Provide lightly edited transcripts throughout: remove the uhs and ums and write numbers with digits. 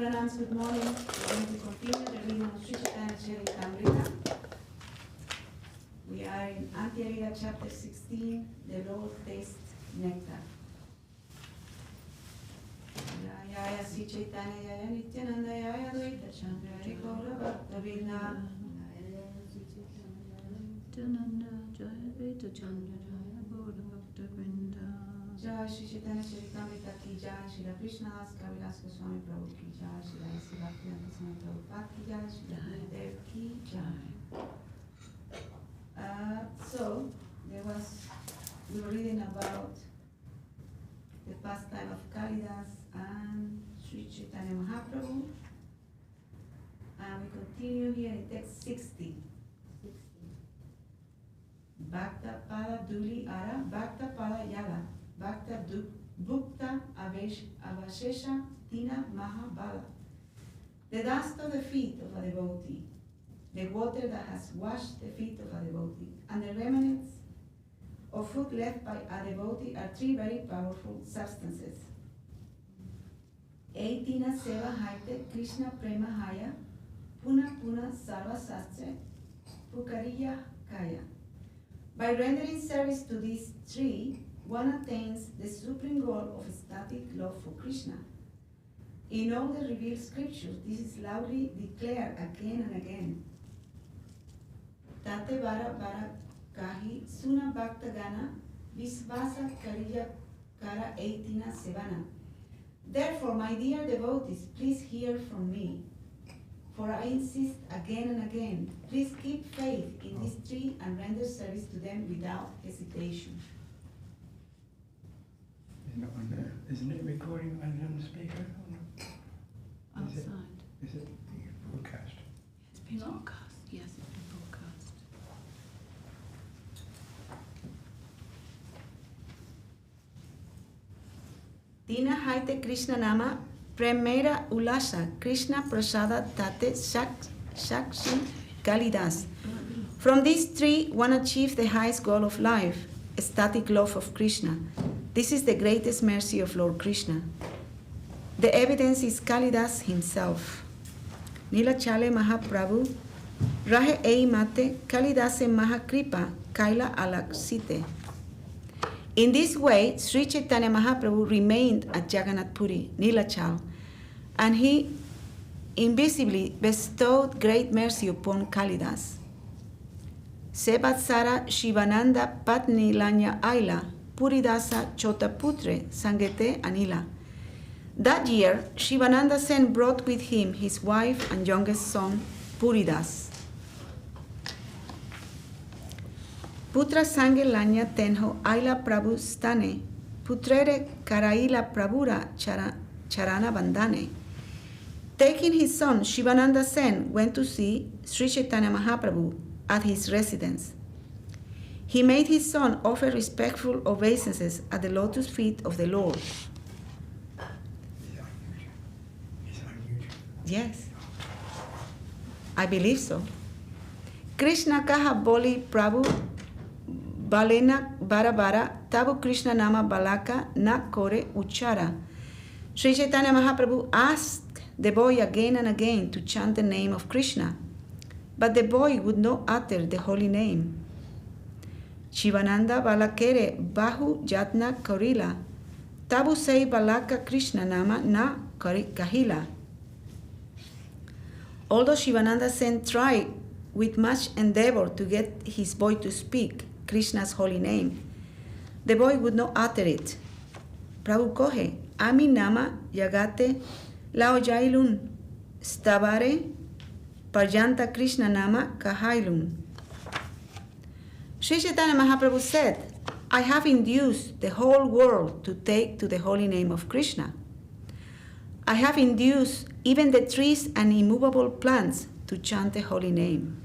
Pranams, good morning. We're going to continue the reading of Sri Chaitanya Charitamrita. We are in Antya-Lila chapter 16, the Lord tastes nectar. Jaya Sri Chaitanya Jaya Nityananda Jaya Advaita Chandra Hari Gaura Bhakta Vrinda. Nityananda Jaya Advaita Chandra Jaya Gaura Bhakta Vrinda. Jai Sri Chaitanya Charitamrita ki Jai, Shri Krishna Das Kaviraj Goswami Prabhu ki Jai, Shri Sri Bhaktivedanta Swami Prabhupada ki Jai, Shri Gurudev ki Jai. So we were reading about the pastime of Kalidas and Sri Chaitanya Mahaprabhu, and we continue here in text 60. Bhakta Pada Duli Ara, Bhakta Pada Yala, Bhakta Bhukta Avashesha Tina Mahabala. The dust of the feet of a devotee, the water that has washed the feet of a devotee, and the remnants of food left by a devotee are three very powerful substances. Eitina Seva Haite Krishna Prema Haya, Puna Puna Sarva Sastre, Pukariya Kaya. By rendering service to these three, one attains the supreme goal of ecstatic love for Krishna. In all the revealed scriptures, this is loudly declared again and again. Tate Vara Vara Kahi Suna Bhakta Gana Visvasa Kariya Kara Eitina Sevana. Therefore, my dear devotees, please hear from me. For I insist again and again, please keep faith in these three and render service to them without hesitation. Isn't it recording on the speaker? Outside. Is it being broadcast? It's been broadcast. Yes, it's been broadcast. Tina Haite Krishna Nama Premera Ulasa Krishna Prasada Tate Shakshi Kalidas. From these three, one achieves the highest goal of life, ecstatic love of Krishna. This is the greatest mercy of Lord Krishna. The evidence is Kalidas himself. Nilachale Mahaprabhu, Rahe Ei Mate, Kalidase Mahakripa, Kaila Alaksite. In this way, Sri Chaitanya Mahaprabhu remained at Jagannath Puri, Nilachal, and he invisibly bestowed great mercy upon Kalidas. Sevatsara Shivananda Patni Lanya Aila, Puridasa Chotaputre, Sangete Anila. That year, Shivananda Sen brought with him his wife and youngest son, Puridas. Putra Sange Lanya Tenho Aila Prabhu Stane, Putrere Karaila Prabhura Charana Bandane. Taking his son, Shivananda Sen went to see Sri Chaitanya Mahaprabhu at his residence. He made his son offer respectful obeisances at the lotus feet of the Lord. Is it on YouTube? Yes, I believe so. Krishna Kaha Boli Prabhu Balena Barabara Tabu Krishna Nama Balaka Na Kore Uchara. Sri Chaitanya Mahaprabhu asked the boy again and again to chant the name of Krishna, but the boy would not utter the holy name. Shivananda Balakere Bahu Jatna Korila Tabu Sei Balaka Krishna Nama Na Kahila. Although Shivananda Sen tried with much endeavor to get his boy to speak Krishna's holy name, the boy would not utter it. Prabhu Kohe, Ami Nama Yagate Lao Jailun Stabare Parjanta Krishna Nama Kahailun. Sri Chaitanya Mahaprabhu said, I have induced the whole world to take to the holy name of Krishna. I have induced even the trees and immovable plants to chant the holy name.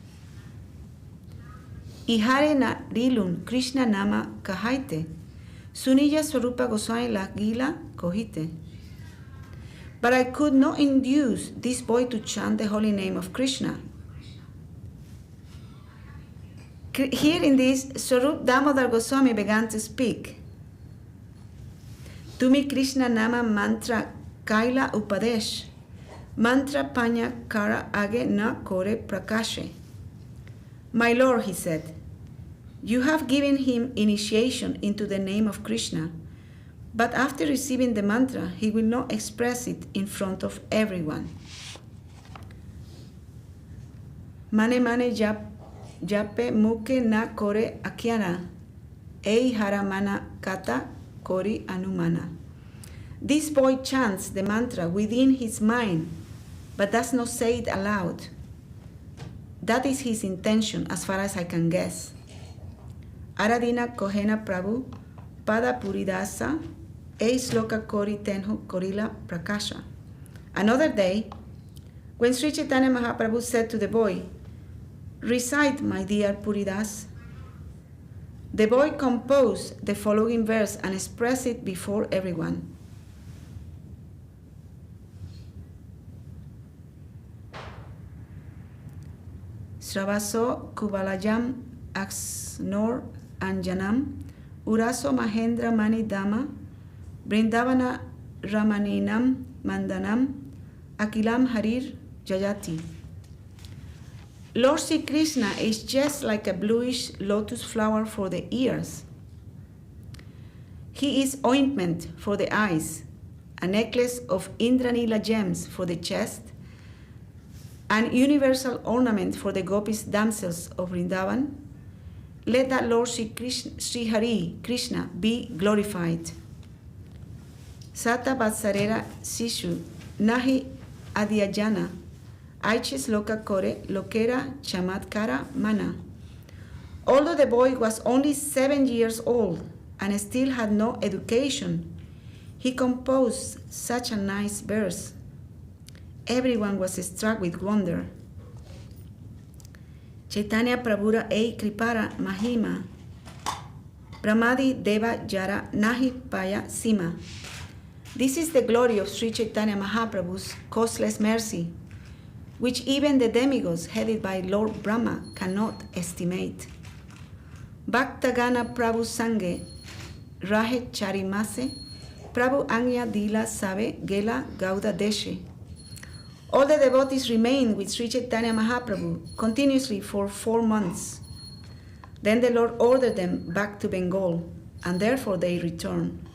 Ihare na rilun Krishna Nama Kahaite, Sunilla Swarupa Goswami Lagila Kohite. But I could not induce this boy to chant the holy name of Krishna. Here in this, Swarup Damodar Goswami began to speak. Tumi Krishna Nama Mantra Kaila Upadesh, Mantra panya kara age na kore prakashe. My Lord, he said, you have given him initiation into the name of Krishna, but after receiving the mantra, he will not express it in front of everyone. Mane mane jape muke na kore akyana, ei haramana kata kori anumana. This boy chants the mantra within his mind, but does not say it aloud. That is his intention, as far as I can guess. Aradina kohena Prabhu, pada puridasa, eis loka kori tenho korila prakasha. Another day, when Sri Chaitanya Mahaprabhu said to the boy, recite, my dear Puridas, the boy composed the following verse and expressed it before everyone. Sravaso Kubalayam Aksnor Anjanam Uraso Mahendra Mani Dama Brindavana Ramaninam Mandanam Akilam Harir Jayati. Lord Sri Krishna is just like a bluish lotus flower for the ears. He is ointment for the eyes, a necklace of Indranila gems for the chest, an universal ornament for the gopis damsels of Vrindavan. Let that Lord Sri Hari Krishna be glorified. Sata Vatsarera Sishu Nahi Adhyajana Aiches Loka Kore Lokera Chamatkara Mana. Although the boy was only 7 years old and still had no education, he composed such a nice verse. Everyone was struck with wonder. Chaitanya Prabhura Ei Kripara Mahima Brahmadi Deva Jara Nahi Paya Sima. This is the glory of Sri Chaitanya Mahaprabhu's causeless mercy, which even the demigods headed by Lord Brahma cannot estimate. Bhaktagana Prabhu Sange Rahe Charimase Prabhu Anya Dila Sabe Gela Gauda Deshe. All the devotees remained with Sri Chaitanya Mahaprabhu continuously for 4 months. Then the Lord ordered them back to Bengal, and therefore they returned.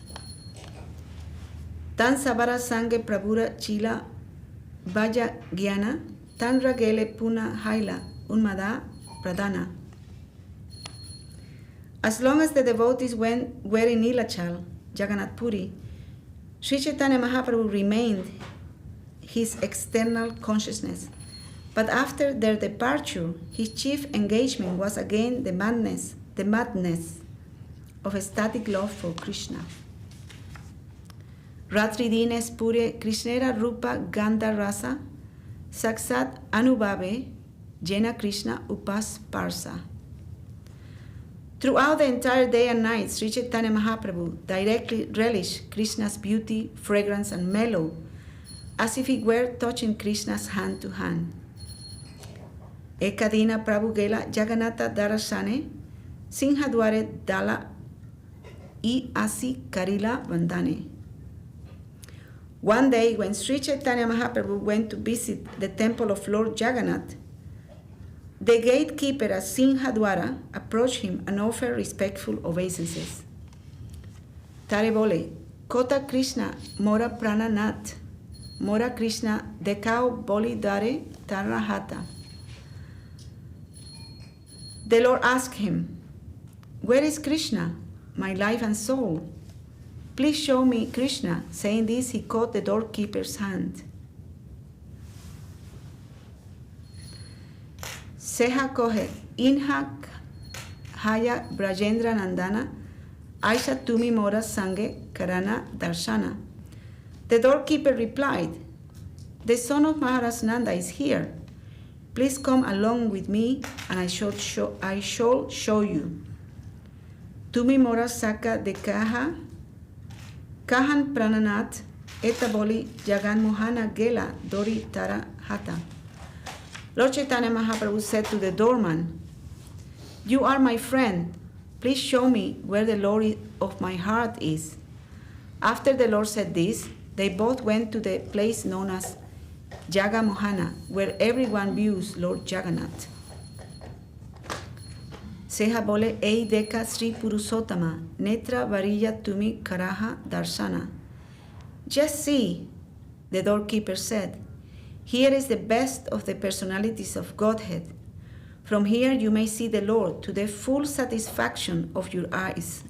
Tan Sabara Sange Prabhura Chila Vaya Gyana Tan Ragele Puna Haila Unmada Pradana. As long as the devotees were in Nilachal, Jagannath Puri, Sri Chaitanya Mahaprabhu remained his external consciousness. But after their departure, his chief engagement was again the madness of ecstatic love for Krishna. Ratri dines pure Krishnera Rupa Gandha Rasa Saksat Anubhave Jena Krishna Upas Parsa. Throughout the entire day and night, Sri Chaitanya Mahaprabhu directly relished Krishna's beauty, fragrance, and mellow, as if he were touching Krishna's hand to hand. Ekadina Prabhu Gela Jagannatha Darasane Sinhadware Dala I Asi Karila Vandane. One day, when Sri Chaitanya Mahaprabhu went to visit the temple of Lord Jagannath, the gatekeeper at Sinhadwara approached him and offered respectful obeisances. Tare bole, Kota Krishna Mora Prananat, Mora Krishna Dekao Boli Dare Tarahata. The Lord asked him, where is Krishna, my life and soul? Please show me Krishna. Saying this, he caught the doorkeeper's hand. Seha kohe, inha haya Brajendra Nandana, Aisha tumi mora sange karana darshana. The doorkeeper replied, the son of Maharaj Nanda is here. Please come along with me, and I shall show you. Tumi mora saka de kaha, kahan prananat, etaboli jagan mohana gela dori tara hata. Lord Chaitanya Mahaprabhu said to the doorman, you are my friend. Please show me where the Lord of my heart is. After the Lord said this, they both went to the place known as Jaga Mohana, where everyone views Lord Jagannath. Seha bole ei deka Sri Purushotama, netra varilla tumi karaha darsana. Just see, the doorkeeper said. Here is the best of the personalities of Godhead. From here you may see the Lord to the full satisfaction of your eyes.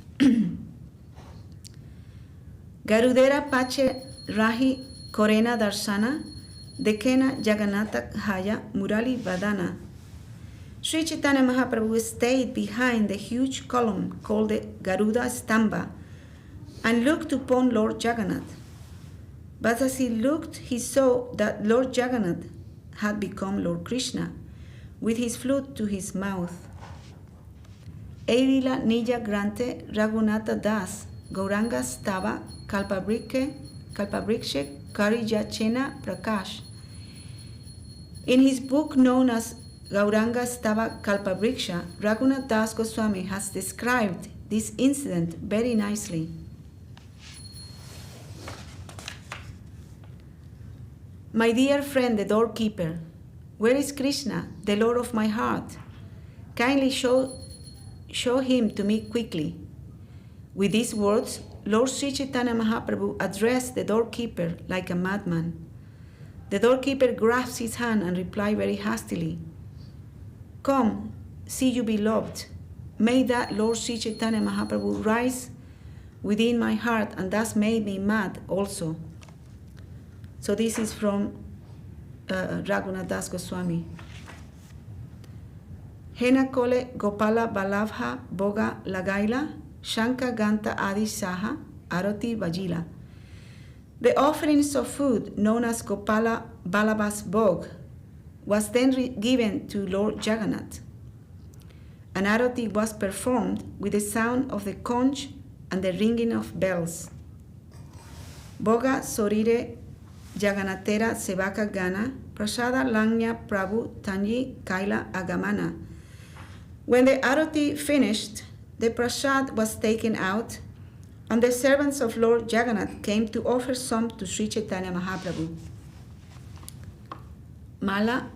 Garudera pache rahi korena darsana, dekena Jagannatha haya murali vadana. Sri Chaitanya Mahaprabhu stayed behind the huge column called the Garuda Stamba and looked upon Lord Jagannath. But as he looked, he saw that Lord Jagannath had become Lord Krishna, with his flute to his mouth. Eirila Nija Grante Raghunatha Das, Gauranga Stava Kalpabrikshe Karija Chena Prakash. In his book known as Gauranga Stava Kalpabriksha, Raghunath Das Goswami has described this incident very nicely. My dear friend, the doorkeeper, where is Krishna, the Lord of my heart? Kindly show him to me quickly. With these words, Lord Sri Chaitanya Mahaprabhu addressed the doorkeeper like a madman. The doorkeeper grasped his hand and replied very hastily, Come, see you beloved. May that Lord Sri Chaitanya Mahaprabhu rise within my heart and thus made me mad also. So this is from Raghunath Das Goswami. Hena kole Gopala Balavha Boga Lagaila Shanka Ganta Adi Saha Aroti Vajila. The offerings of food known as Gopala Balabha's Bog was then given to Lord Jagannath. An arati was performed with the sound of the conch and the ringing of bells. Boga Sorire Jagannatera Sevaka Gana Prasada Langya Prabhu Tanji Kaila Agamana. When the arati finished, the prasad was taken out, and the servants of Lord Jagannath came to offer some to Sri Chaitanya Mahaprabhu. Mala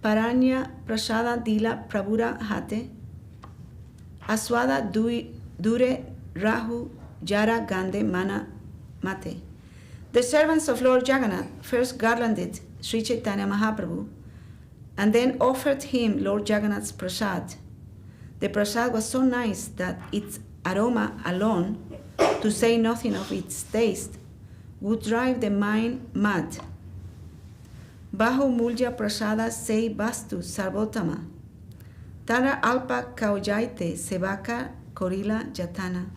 Paranya Prasada Dila Prabhura Hate Aswada Dure Rahu Jara Gande Mana Mate. The servants of Lord Jagannath first garlanded Sri Chaitanya Mahaprabhu and then offered him Lord Jagannath's prasad. The prasad was so nice that its aroma alone, to say nothing of its taste, would drive the mind mad. Bahu mulja prasada sei bastu sarvotama. Tara alpa kaujaite sevaka korila jatana.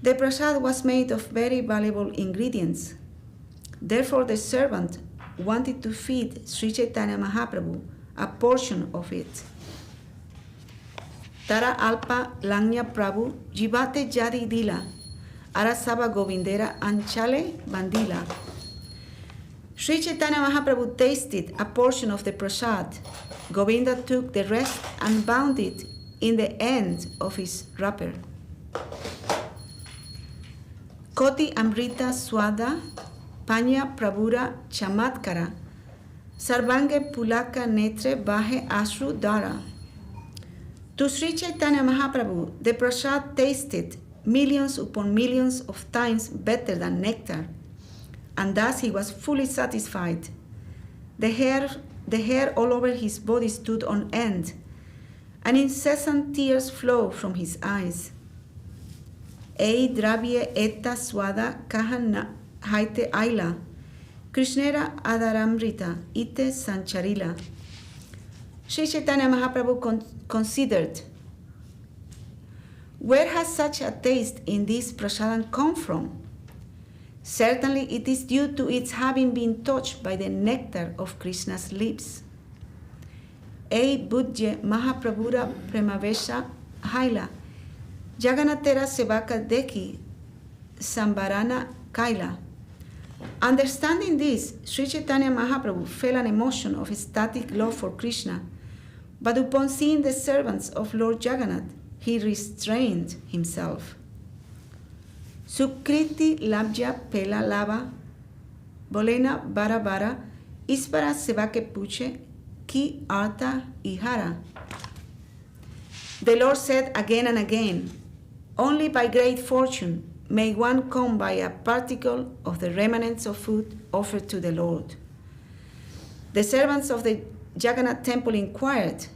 The prasad was made of very valuable ingredients. Therefore, the servant wanted to feed Sri Chaitanya Mahaprabhu a portion of it. Tara alpa langya Prabhu jivate jadi dila, arasaba govindera anchale bandila. Sri Chaitanya Mahaprabhu tasted a portion of the prasad. Govinda took the rest and bound it in the end of his wrapper. Koti Amrita Swada Panya Prabhura Chamatkara Sarvange Pulaka Netre Bahe Ashru Dara. To Sri Chaitanya Mahaprabhu, the prasad tasted millions upon millions of times better than nectar, and thus he was fully satisfied. The hair all over his body stood on end, and incessant tears flowed from his eyes. Ei dravye etta swada kahan haite aila, Krishnera adaramrita ite sancharila. Sri Chaitanya Mahaprabhu considered, where has such a taste in this prasadam come from? Certainly it is due to its having been touched by the nectar of Krishna's lips. Ei budje Mahaprabhura premavesha haila, Jagannatera sevaka deki sambarana kaila. Understanding this, Sri Chaitanya Mahaprabhu felt an emotion of ecstatic love for Krishna, but upon seeing the servants of Lord Jagannath, he restrained himself. Sukriti labja pela lava, bolena bara bara, Ispara Sevake Puche, Ki Arta Ihara. The Lord said again and again, only by great fortune may one come by a particle of the remnants of food offered to the Lord. The servants of the Jagannath temple inquired,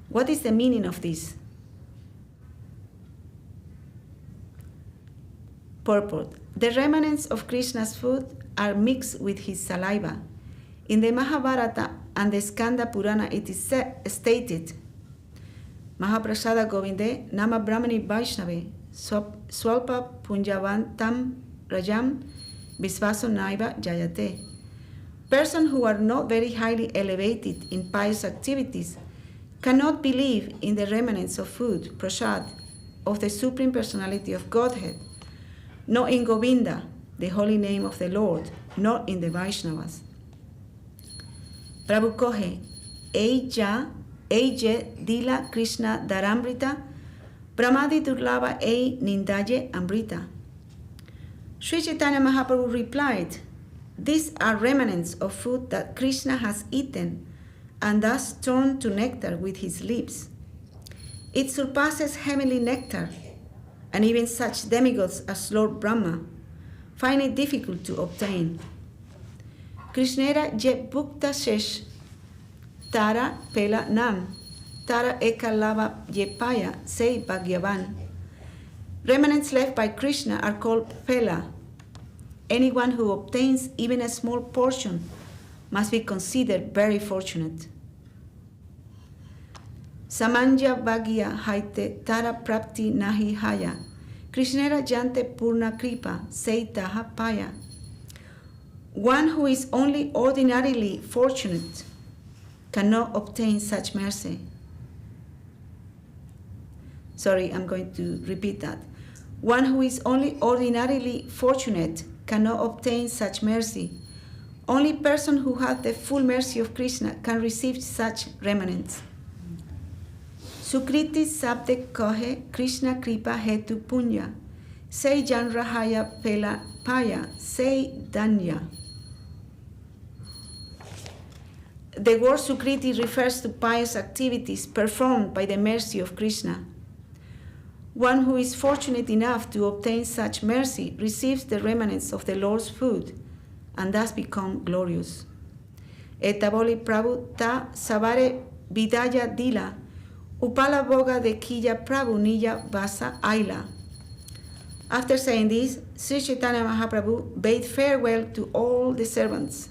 what is the meaning of this? Purport. The remnants of Krishna's food are mixed with his saliva. In the Mahabharata and the Skanda Purana it is stated, Mahaprasada Govinde Nama Brahmani Vaishnave Swalpa Punjavantam Rajam Visvaso Naiva Jayate. Persons who are not very highly elevated in pious activities cannot believe in the remnants of food, prasad, of the Supreme Personality of Godhead, nor in Govinda, the holy name of the Lord, nor in the Vaishnavas. Prabhu Kohe, Eije Dila Krishna Daramrita, Pramadi Durlava Ei Nindaye Amrita. Sri Chaitanya Mahaprabhu replied, these are remnants of food that Krishna has eaten and thus turned to nectar with his lips. It surpasses heavenly nectar, and even such demigods as Lord Brahma find it difficult to obtain. Krishnera je bhukta shesh tara pela nam, tara ekalava je paya sei bhagyavan. Remnants left by Krishna are called pela. Anyone who obtains even a small portion must be considered very fortunate. Samanja Bhagya Haite Tara Prapti Nahi Haya Krishnera Jante Purna Kripa Seitaha Paya. One who is only ordinarily fortunate cannot obtain such mercy. Sorry, I'm going to repeat that. One who is only ordinarily fortunate cannot obtain such mercy. Only person who has the full mercy of Krishna can receive such remnants. Sukriti sabde kohe Krishna kripa hetu punya, sei janrahaya pela paya, sei danya. The word Sukriti refers to pious activities performed by the mercy of Krishna. One who is fortunate enough to obtain such mercy receives the remnants of the Lord's food and thus become glorious. Etaboli Prabhu ta savare vidaya dila, upala boga de kija Prabhu nija vasa aila. After saying this, Sri Chaitanya Mahaprabhu bade farewell to all the servants.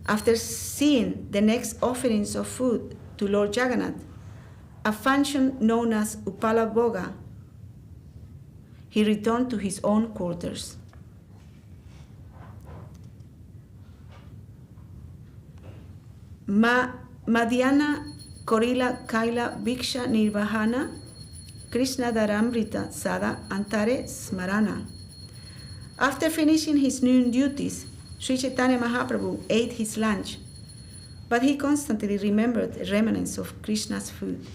After seeing the next offerings of food to Lord Jagannath, a function known as Upala Boga, he returned to his own quarters. Madhyana Korila Kaila Bhiksha Nirvahana Krishna Daramrita Sada Antare Smarana. After finishing his noon duties, Sri Chaitanya Mahaprabhu ate his lunch, but he constantly remembered the remnants of Krishna's food.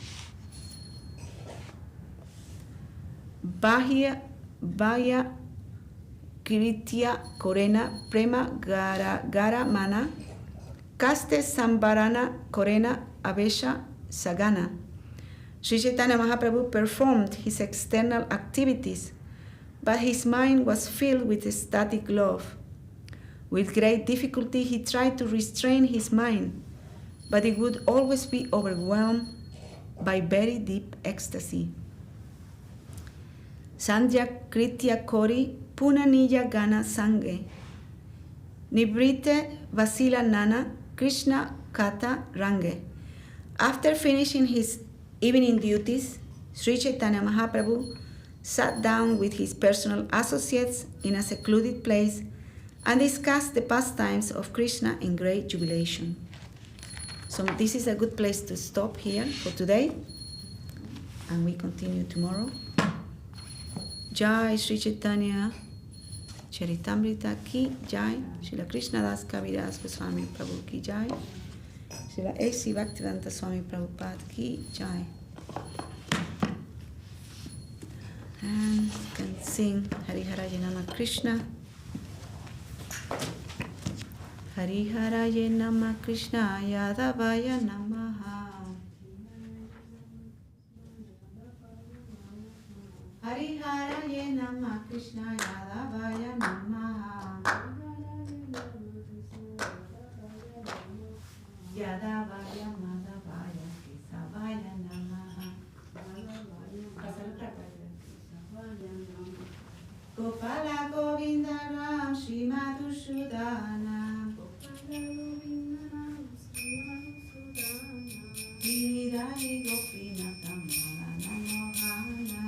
Bahya Kiritya Korena Prema Gara Mana Kaste Sambarana Korena Avesha Sagana. Sri Chaitanya Mahaprabhu performed his external activities, but his mind was filled with ecstatic love. With great difficulty he tried to restrain his mind, but it would always be overwhelmed by very deep ecstasy. Sandhya Kritya Kori Punaniya Gana Sange Nibrite Vasila Nana Krishna Kata Range. After finishing his evening duties, Sri Chaitanya Mahaprabhu sat down with his personal associates in a secluded place and discussed the pastimes of Krishna in great jubilation. So this is a good place to stop here for today, and we continue tomorrow. Jai Sri Chaitanya Charitamrita ki Jai, Srila Krishna Das Kaviraj Goswami Prabhu ki Jai, Srila A.C. Bhaktivedanta Swami Prabhupada ki Jai. And you can sing Hari Hara Janama Krishna. Hariharaye Namah Krishna Yadavaya Namaha. Hariharaye Namah Krishna Yadavaya Namaha. Yadavaya Madhavaya Kesavaya Namaha. Gopala Govinda Ram Shri Madhusudana. Giridhari Gopinath Malana Mohana.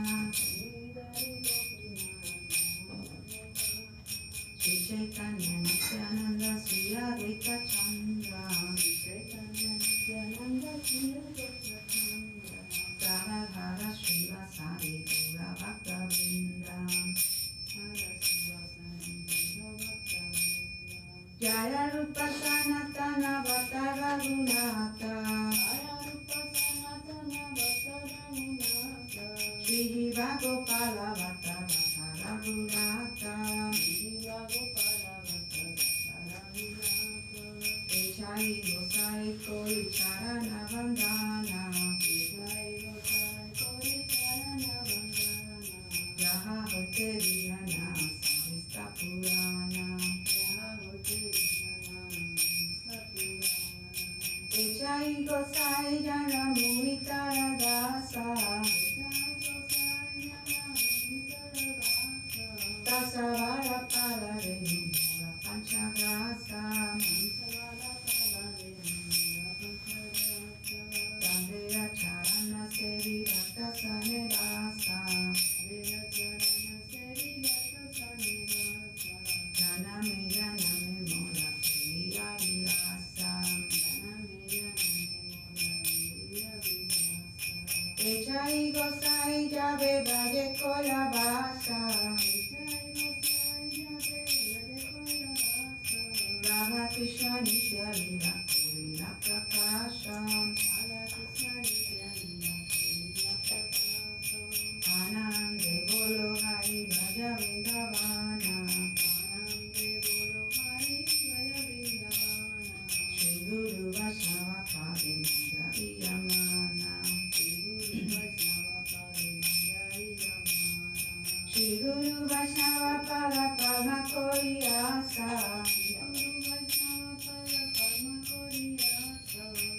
Shri Chaitanya Nityananda Shri Advaita Chandra. Radhara Srivasadi Gaura Bhakta-vrinda. Jaya Rupa Sanatana Bhatta Raghunatha. Shri Jiva Gopala Bhatta Bhatta Raghunatha. Echai Gosai Koi Charana Vandana. Jaha Hote Vijana Samista Purana. Echai Gosai Jana Muitara Dasa. Tasavara Pala Renumura Panchagrasa. Tandeya Charana Sevi Bhakta Sanevasa. Janame Janame Mora Priya Vilasa. Echai Gosai Jave Bhaje Kola Basa. Radha Krishna Nitya Lila Purina Prakasha. Anande Bolo Hari Bhaja Vrindavana. Shri Guru Vaishnava Pade Maja Iyamana. Shri Guru Vaishnava Pada Padma Koriyasa.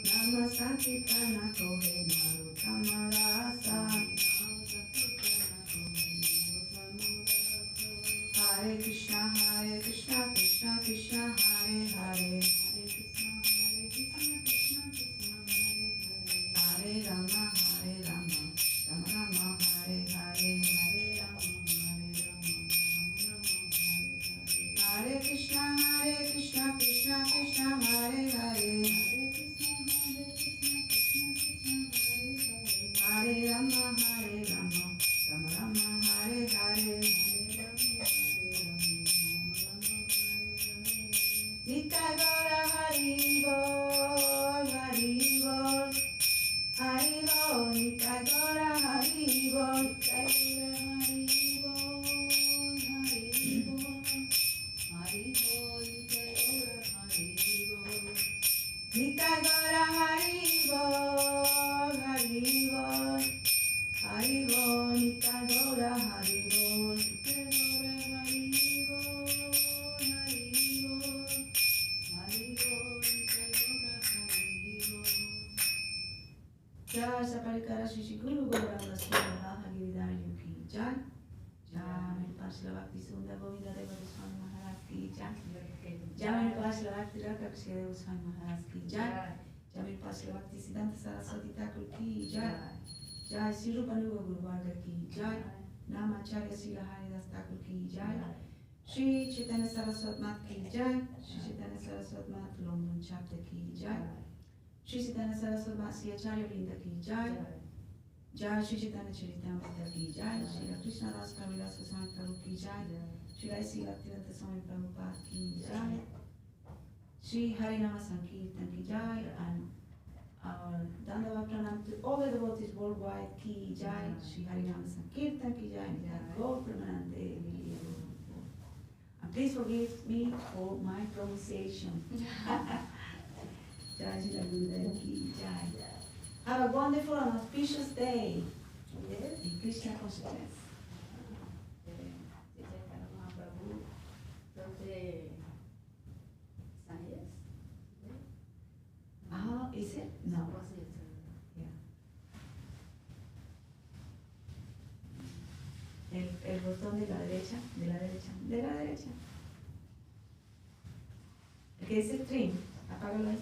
Nama Sankirtana Kohe Narottama Rasa. Hare Krishna Krishna Krishna Hare Hare. Hare Rama Rama Rama Hare Hare. Hare Krishna Krishna Krishna Hare Hare. Hare Rama Rama Rama Hare Hare. Nitai Gaura Hari Bol, Hari Bol, Hari Bol, Nitai Gaura Hari Bol, Nitai Gaura Hari Bol, Nitai Gaura Hari Bol, Hari Bol, Hari Bol, Nitai Gaura Hari Bol, Jai Saparikara Shri Guru Gauranga Radha Giridhari Ki Jai. Jai Mere Pasla Bhakti Sundar Govinda Deva Goswami Maharaj Ki Jai. Jai Mere Pasla Bhakti Rakha Deva Goswami Maharaj Ki Jai. Jai Mere Pasla Bhakti Siddhanta Saraswati Thakur Ki Jai. Jai Sri Rupa Nuga Guru Varga Ki Jai. Namacharya Srila Haridas Thakur Ki Jai. Shri Chaitanya Saraswati Math Ki Jai. Shri Chaitanya Saraswati Math London Chapter Ki Jai. Shri Chaitanya Saraswati Math Sri Acharya Vrinda Ki Jai. Jai Shri Chaitanya Charitamrita Ki Jai. Shri Krishna Das Kaviraj Goswami Prabhu Ki Jai. Shri Sri Bhaktivedanta Swami Prabhupada Ki Jai. Shri Harinama Sankirtan Ki Jai. And our Dandava Pranam to all the devotees worldwide Ki Jai. Shri Harinama Sankirtan Ki Jai. Jai Gaur Pramanande. And Please forgive me for my pronunciation. Have a wonderful and auspicious day. Yes. In Krishna consciousness. Oh, is it? No. Yeah. El botón de la derecha, de la derecha, de la derecha. El que dice stream, apágalo ahí.